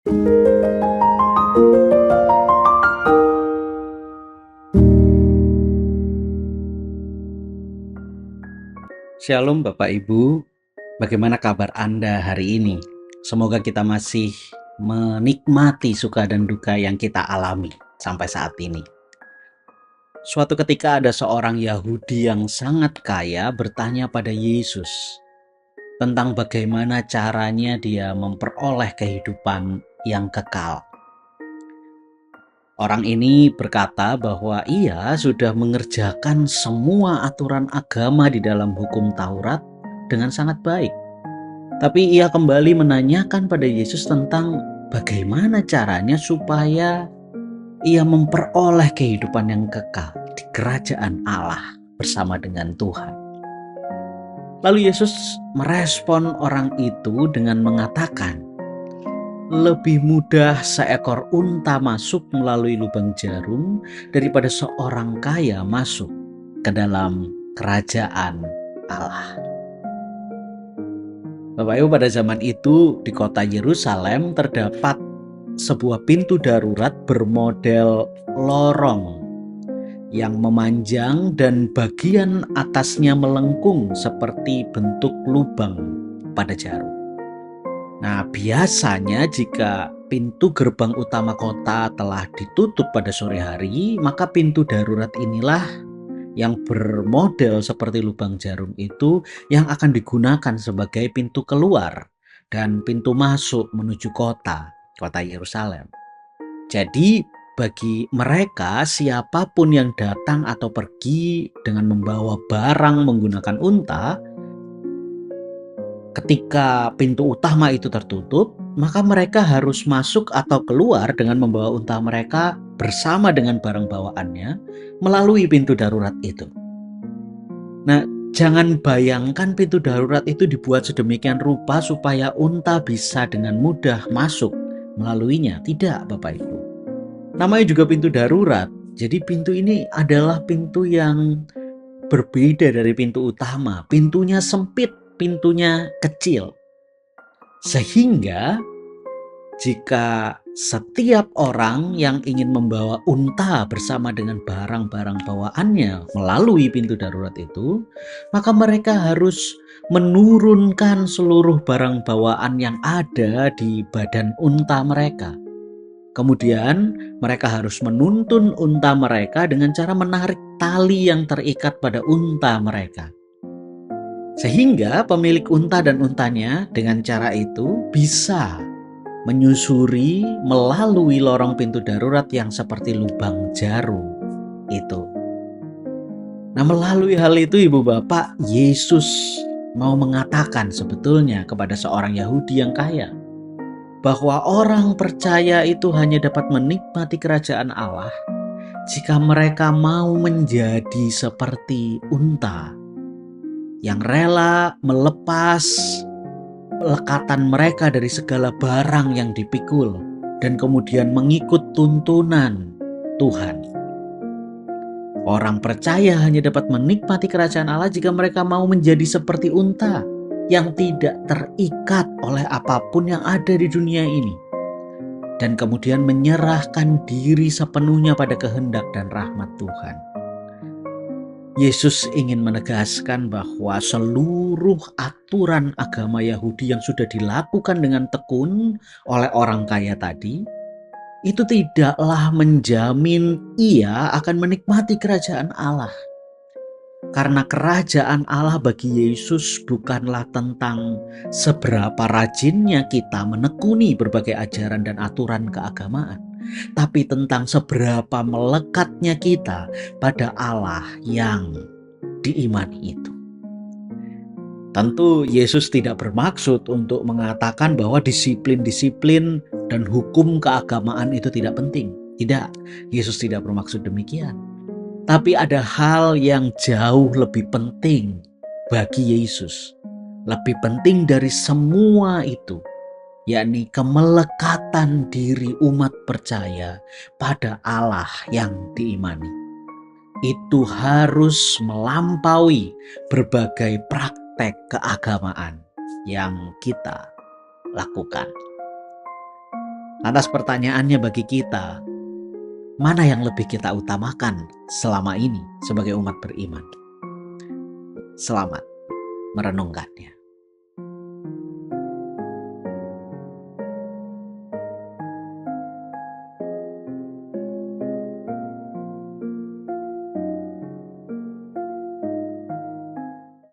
Shalom Bapak Ibu, bagaimana kabar Anda hari ini? Semoga kita masih menikmati suka dan duka yang kita alami sampai saat ini. Suatu ketika ada seorang Yahudi yang sangat kaya bertanya pada Yesus tentang bagaimana caranya dia memperoleh kehidupan yang kekal. Orang ini berkata bahwa ia sudah mengerjakan semua aturan agama di dalam hukum Taurat dengan sangat baik. Tapi ia kembali menanyakan pada Yesus tentang bagaimana caranya supaya ia memperoleh kehidupan yang kekal di kerajaan Allah bersama dengan Tuhan. Lalu Yesus merespon orang itu dengan mengatakan, lebih mudah seekor unta masuk melalui lubang jarum daripada seorang kaya masuk ke dalam kerajaan Allah. Bapak Ibu, pada zaman itu di kota Yerusalem terdapat sebuah pintu darurat bermodel lorong yang memanjang dan bagian atasnya melengkung seperti bentuk lubang pada jarum. Nah, biasanya jika pintu gerbang utama kota telah ditutup pada sore hari, maka pintu darurat inilah yang bermodel seperti lubang jarum itu yang akan digunakan sebagai pintu keluar dan pintu masuk menuju kota Yerusalem. Jadi bagi mereka, siapapun yang datang atau pergi dengan membawa barang menggunakan unta, ketika pintu utama itu tertutup, maka mereka harus masuk atau keluar dengan membawa unta mereka bersama dengan barang bawaannya melalui pintu darurat itu. Nah, jangan bayangkan pintu darurat itu dibuat sedemikian rupa supaya unta bisa dengan mudah masuk melaluinya. Tidak, Bapak Ibu. Namanya juga pintu darurat. Jadi pintu ini adalah pintu yang berbeda dari pintu utama. Pintunya sempit, pintunya kecil. Sehingga jika setiap orang yang ingin membawa unta bersama dengan barang-barang bawaannya melalui pintu darurat itu, maka mereka harus menurunkan seluruh barang bawaan yang ada di badan unta mereka. Kemudian mereka harus menuntun unta mereka dengan cara menarik tali yang terikat pada unta mereka. Sehingga pemilik unta dan untanya dengan cara itu bisa menyusuri melalui lorong pintu darurat yang seperti lubang jarum itu. Nah, melalui hal itu Ibu Bapak, Yesus mau mengatakan sebetulnya kepada seorang Yahudi yang kaya bahwa orang percaya itu hanya dapat menikmati kerajaan Allah jika mereka mau menjadi seperti unta yang rela melepas lekatan mereka dari segala barang yang dipikul dan kemudian mengikut tuntunan Tuhan. Orang percaya hanya dapat menikmati kerajaan Allah jika mereka mau menjadi seperti unta yang tidak terikat oleh apapun yang ada di dunia ini dan kemudian menyerahkan diri sepenuhnya pada kehendak dan rahmat Tuhan. Yesus ingin menegaskan bahwa seluruh aturan agama Yahudi yang sudah dilakukan dengan tekun oleh orang kaya tadi, itu tidaklah menjamin ia akan menikmati kerajaan Allah. Karena kerajaan Allah bagi Yesus bukanlah tentang seberapa rajinnya kita menekuni berbagai ajaran dan aturan keagamaan, tapi tentang seberapa melekatnya kita pada Allah yang diimani itu. Tentu Yesus tidak bermaksud untuk mengatakan bahwa disiplin-disiplin dan hukum keagamaan itu tidak penting. Tidak, Yesus tidak bermaksud demikian. Tapi ada hal yang jauh lebih penting bagi Yesus. Lebih penting dari semua itu, yakni kemelekatan diri umat percaya pada Allah yang diimani. Itu harus melampaui berbagai praktek keagamaan yang kita lakukan. Lantas pertanyaannya bagi kita, mana yang lebih kita utamakan selama ini sebagai umat beriman? Selamat merenungkannya.